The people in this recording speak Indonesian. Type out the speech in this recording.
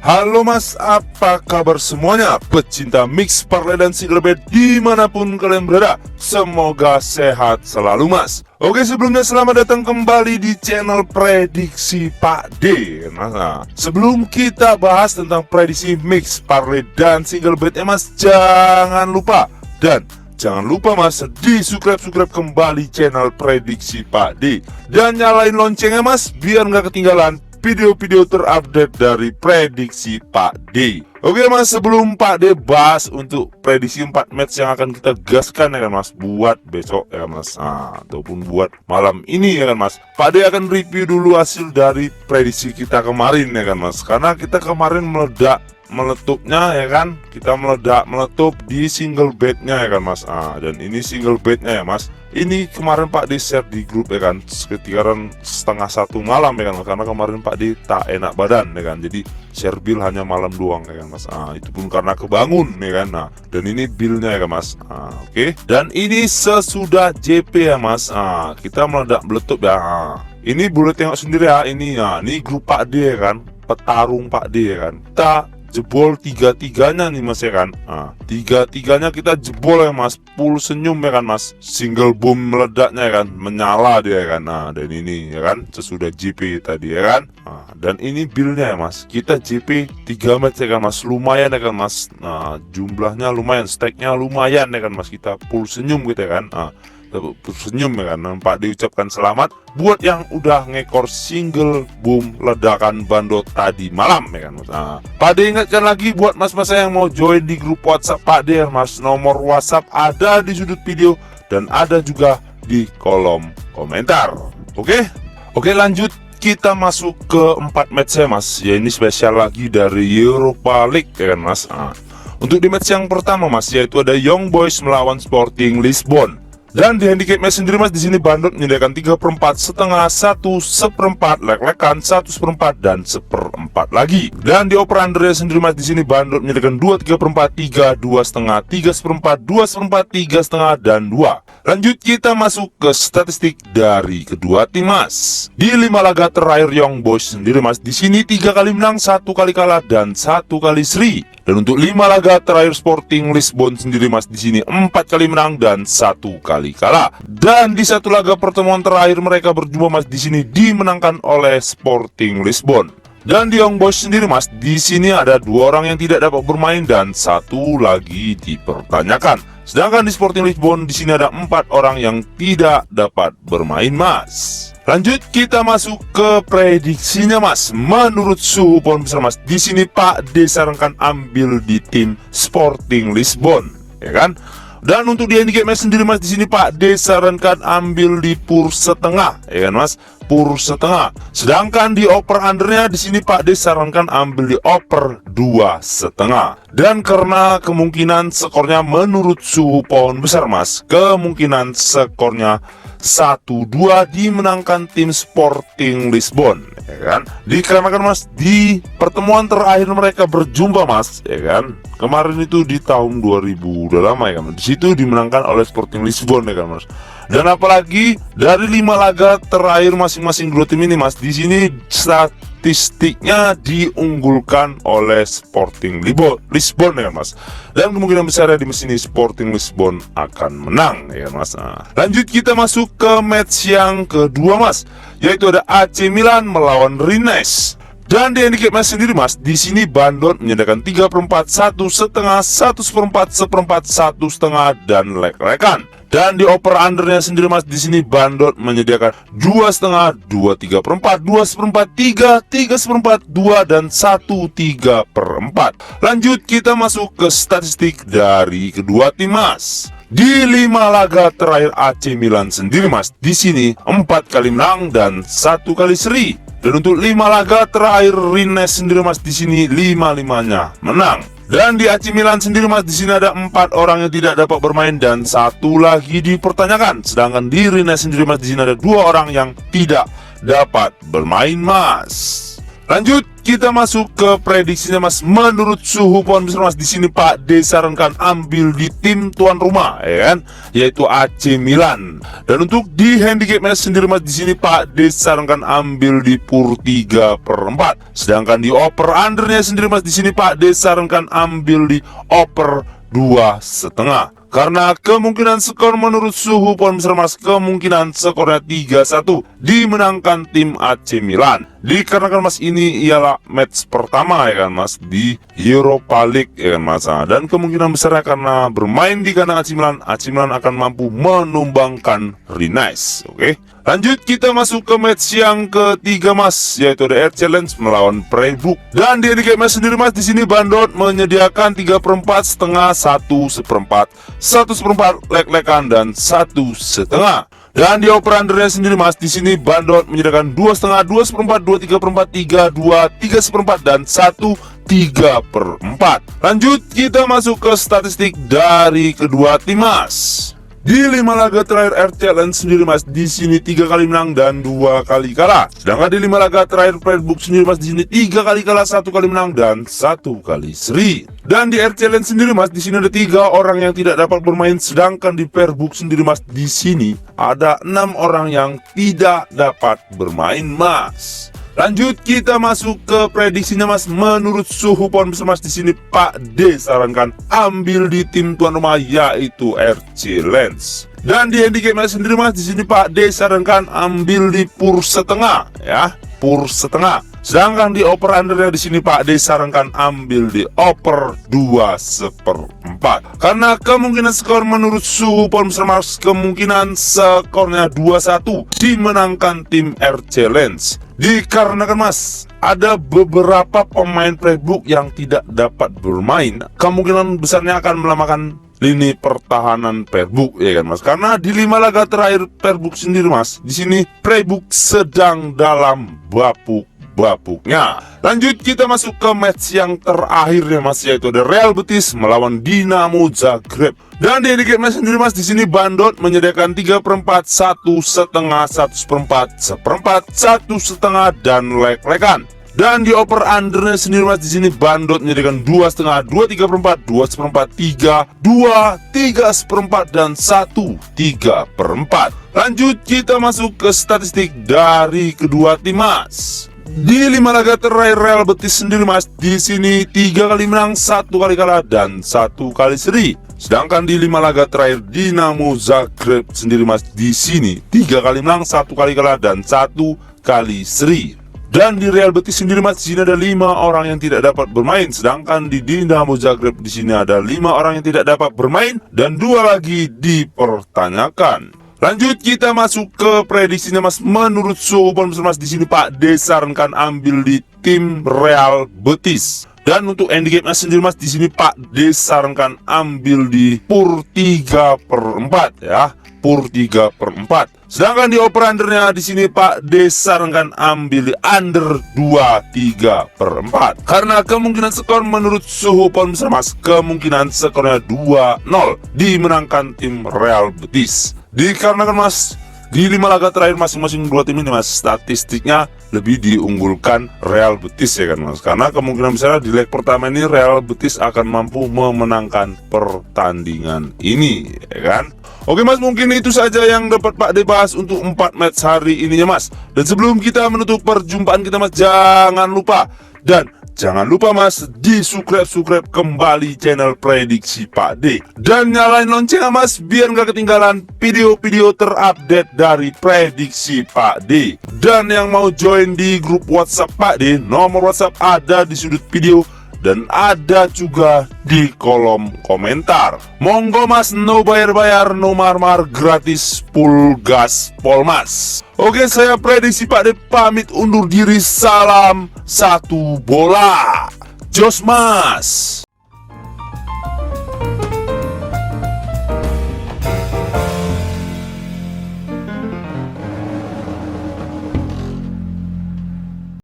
Halo mas, apa kabar semuanya? Pecinta mix, parlay, dan single bet dimanapun kalian berada, semoga sehat selalu mas. Oke, sebelumnya selamat datang kembali di channel Prediksi Pak D. Nah, sebelum kita bahas tentang prediksi mix, parlay, dan single bet mas, jangan lupa mas di subscribe kembali channel Prediksi Pak D dan nyalain loncengnya mas biar nggak ketinggalan video-video terupdate dari Prediksi Pak D. Oke mas, sebelum Pak D bahas untuk prediksi 4 match yang akan kita gaskan ya kan mas, buat besok ya kan mas, ataupun buat malam ini ya kan mas, Pak D akan review dulu hasil dari prediksi kita kemarin ya kan mas, karena kita kemarin meletupnya ya kan, kita meletup di single bednya ya kan mas. Dan ini single bednya ya mas, ini kemarin Pak D share di grup ya kan, sekitaran 12:30 malam ya kan, karena kemarin Pak D tak enak badan ya kan, jadi share bill hanya malam doang ya kan mas. Itu pun karena kebangun ya kan. Dan ini billnya ya kan mas. Oke. Dan ini sesudah JP ya mas, kita meletup ya. Ini boleh tengok sendiri ya, ini grup Pak D ya kan, petarung Pak D ya kan, kita jebol tiga-tiganya nih mas ya kan. Tiga-tiganya kita jebol ya mas, full senyum ya kan mas, single boom meledaknya ya kan, menyala dia ya kan. Dan ini ya kan sesudah JP tadi ya kan. Dan ini billnya ya mas, kita JP 3 match ya kan mas, lumayan ya kan mas. Jumlahnya lumayan, stacknya lumayan ya kan mas, kita full senyum gitu ya kan. Senyum ya kan. Pak diucapkan selamat buat yang udah ngekor single boom ledakan bando tadi malam ya kan mas. Pak D ingatkan lagi buat mas-mas yang mau join di grup WhatsApp Pak D ya mas, nomor WhatsApp ada di sudut video dan ada juga di kolom komentar. Oke, lanjut kita masuk ke 4 match ya mas, ya ini spesial lagi dari Europa League ya kan mas. Untuk di match yang pertama mas, yaitu ada Young Boys melawan Sporting Lisbon. Dan di handicap match sendiri mas, di sini Bandot menyediakan 3/4, setengah, 1/4, lek-lekan, 1/4, dan 1/4 lagi. Dan di oper under sendiri mas, di sini Bandot menyediakan 2 3/4, 3 2/5, 3/4, 2/4, 3/5, dan 2. Lanjut kita masuk ke statistik dari kedua tim mas. Di 5 laga terakhir Young Boys sendiri mas, di sini 3 kali menang, 1 kali kalah, dan 1 kali seri. Dan untuk 5 laga terakhir Sporting Lisbon sendiri mas, di sini 4 kali menang dan 1 kali kalah. Dan di 1 laga pertemuan terakhir mereka berjumpa mas, di sini dimenangkan oleh Sporting Lisbon. Dan di Young Boys sendiri mas, di sini ada 2 orang yang tidak dapat bermain dan 1 lagi dipertanyakan. Sedangkan di Sporting Lisbon di sini ada 4 orang yang tidak dapat bermain mas. Lanjut kita masuk ke prediksinya mas. Menurut suhu pohon besar mas, di sini Pak D sarankan ambil di tim Sporting Lisbon, ya kan? Dan untuk di handicap match sendiri mas, di sini Pak D sarankan ambil di pur setengah, ya kan mas? Pur setengah. Sedangkan di oper undernya di sini Pak D sarankan ambil di oper 2,5. Dan karena kemungkinan skornya menurut suhu pohon besar mas, kemungkinan skornya 1-2 dimenangkan tim Sporting Lisbon, ya kan? Dikarenakan mas, di pertemuan terakhir mereka berjumpa mas, ya kan? Kemarin itu di tahun 2000, udah lama ya kan? Di situ dimenangkan oleh Sporting Lisbon ya kan mas. Dan apalagi dari 5 laga terakhir masing-masing dua tim ini mas, di sini statistiknya diunggulkan oleh Sporting Lisbon ya mas. Dan kemungkinan besar di sini Sporting Lisbon akan menang ya mas. Lanjut kita masuk ke match yang kedua mas, yaitu ada AC Milan melawan Rennes. Dan di handicap match sendiri mas, di sini Bandot menyediakan 3/4, 1/5, 1/4, 1/4, 1/5, dan lek-lekan. Dan di oper undernya sendiri mas, di sini Bandot menyediakan 2,5, 2 3/4, 2/4, 3 3/4, 2, dan 1/3/4. Lanjut kita masuk ke statistik dari kedua tim mas. Di 5 laga terakhir AC Milan sendiri mas, di sini 4 kali menang dan 1 kali seri. Dan untuk 5 laga terakhir Rennes sendiri mas, di sini 5-5-nya menang. Dan di AC Milan sendiri mas, di sini ada 4 orang yang tidak dapat bermain dan 1 lagi dipertanyakan. Sedangkan di Rennes sendiri mas, di sini ada 2 orang yang tidak dapat bermain mas. Lanjut kita masuk ke prediksinya Mas. Menurut suhu pohon besar Mas, di sini Pak D sarankan ambil di tim tuan rumah, ya kan, yaitu AC Milan. Dan untuk di handicap match sendiri Mas, di sini Pak D sarankan ambil di PUR 3/4. Sedangkan di over undernya sendiri Mas, di sini Pak D sarankan ambil di over 2,5. Karena kemungkinan skor menurut suhu pohon besar Mas, kemungkinan skornya 3-1 dimenangkan tim AC Milan. Dikarenakan Mas ini ialah match pertama, ya kan Mas, di Europa League, ya kan Mas. Dan kemungkinan besarnya karena bermain di kandang AC Milan akan mampu menumbangkan Rennes. Oke. Lanjut kita masuk ke match yang ketiga Mas, yaitu The Air Challenge melawan Freiburg. Dan di handicap match sendiri Mas, di sini Bandot menyediakan 3/4, setengah, 1/4, 1/4, lek-lekan dan 1/2. Dan di over undernya sendiri Mas, di sini Bandot menyediakan 2,5, 2/4, 2/3/4, 3/2, 3/4 dan 1/3/4. Lanjut kita masuk ke statistik dari kedua tim Mas. Di 5 laga terakhir Air Challenge sendiri Mas, di sini 3 kali menang dan 2 kali kalah. Sedangkan di 5 laga terakhir Freiburg sendiri Mas, di sini 3 kali kalah, 1 kali menang dan 1 kali seri. Dan di Air Challenge sendiri Mas, di sini ada 3 orang yang tidak dapat bermain. Sedangkan di Freiburg sendiri Mas, di sini ada 6 orang yang tidak dapat bermain Mas. Lanjut kita masuk ke prediksinya Mas. Menurut suhu pohon besar Mas, di sini Pak D sarankan ambil di tim tuan rumah, yaitu RC Lens. Dan di handicap match sendiri Mas, di sini Pak D sarankan ambil di PUR setengah, ya, PUR setengah. Sedangkan di over undernya di sini Pak D sarankan ambil di over 2/4. Karena kemungkinan skor menurut suhu pohon besar Mas, kemungkinan skornya 2-1 dimenangkan tim RC Lens. Dikarenakan Mas, ada beberapa pemain Freiburg yang tidak dapat bermain, kemungkinan besarnya akan melemahkan lini pertahanan Freiburg, ya kan Mas. Karena di 5 laga terakhir Freiburg sendiri Mas, di sini Freiburg sedang dalam bapuknya. Lanjut kita masuk ke match yang terakhir ya Mas, yaitu ada Real Betis melawan Dinamo Zagreb. Dan di handicap match sendiri Mas, di sini Bandot menyediakan 3/4, 1/2, 1/4, 1/4, 1/2 dan lek-lekan. Dan di over undernya sendiri Mas, di sini Bandot menyediakan 2,5, 2/3/4, 2/4, 3, 2, 3/4 dan 1/3/4. Lanjut kita masuk ke statistik dari kedua tim Mas. Di 5 laga terakhir Real Betis sendiri Mas, di sini 3 kali menang, 1 kali kalah dan 1 kali seri. Sedangkan di 5 laga terakhir Dinamo Zagreb sendiri Mas, di sini 3 kali menang, 1 kali kalah dan 1 kali seri. Dan di Real Betis sendiri Mas, di sini ada 5 orang yang tidak dapat bermain. Sedangkan di Dinamo Zagreb di sini ada 5 orang yang tidak dapat bermain dan 2 lagi dipertanyakan. Lanjut kita masuk ke prediksinya Mas. Menurut suhu pohon besar Mas, di sini Pak D sarankan ambil di tim Real Betis. Dan untuk handicap match sendiri Mas, di sini Pak D sarankan ambil di PUR 3/4, ya, PUR 3/4. Sedangkan di over undernya di sini Pak D sarankan ambil di under 2/3/4. Karena kemungkinan skor menurut suhu pohon besar Mas, kemungkinan skornya 2-0 dimenangkan tim Real Betis. Dikarenakan Mas, di 5 laga terakhir masing-masing dua tim ini Mas, statistiknya lebih diunggulkan Real Betis, ya kan Mas. Karena kemungkinan besar di leg pertama ini Real Betis akan mampu memenangkan pertandingan ini, ya kan. Oke Mas, mungkin itu saja yang dapat Pak D bahas untuk 4 match hari ini ya Mas. Dan sebelum kita menutup perjumpaan kita Mas, jangan lupa Mas, di subscribe kembali channel Prediksi Pak D. Dan nyalain loncengnya Mas, biar nggak ketinggalan video-video terupdate dari Prediksi Pak D. Dan yang mau join di grup WhatsApp Pak D, nomor WhatsApp ada di sudut video dan ada juga di kolom komentar. Monggo Mas, no bayar-bayar, no marmar, gratis, full gas Polmas. Oke, saya Prediksi Pak D pamit undur diri. Salam satu bola, jos Mas.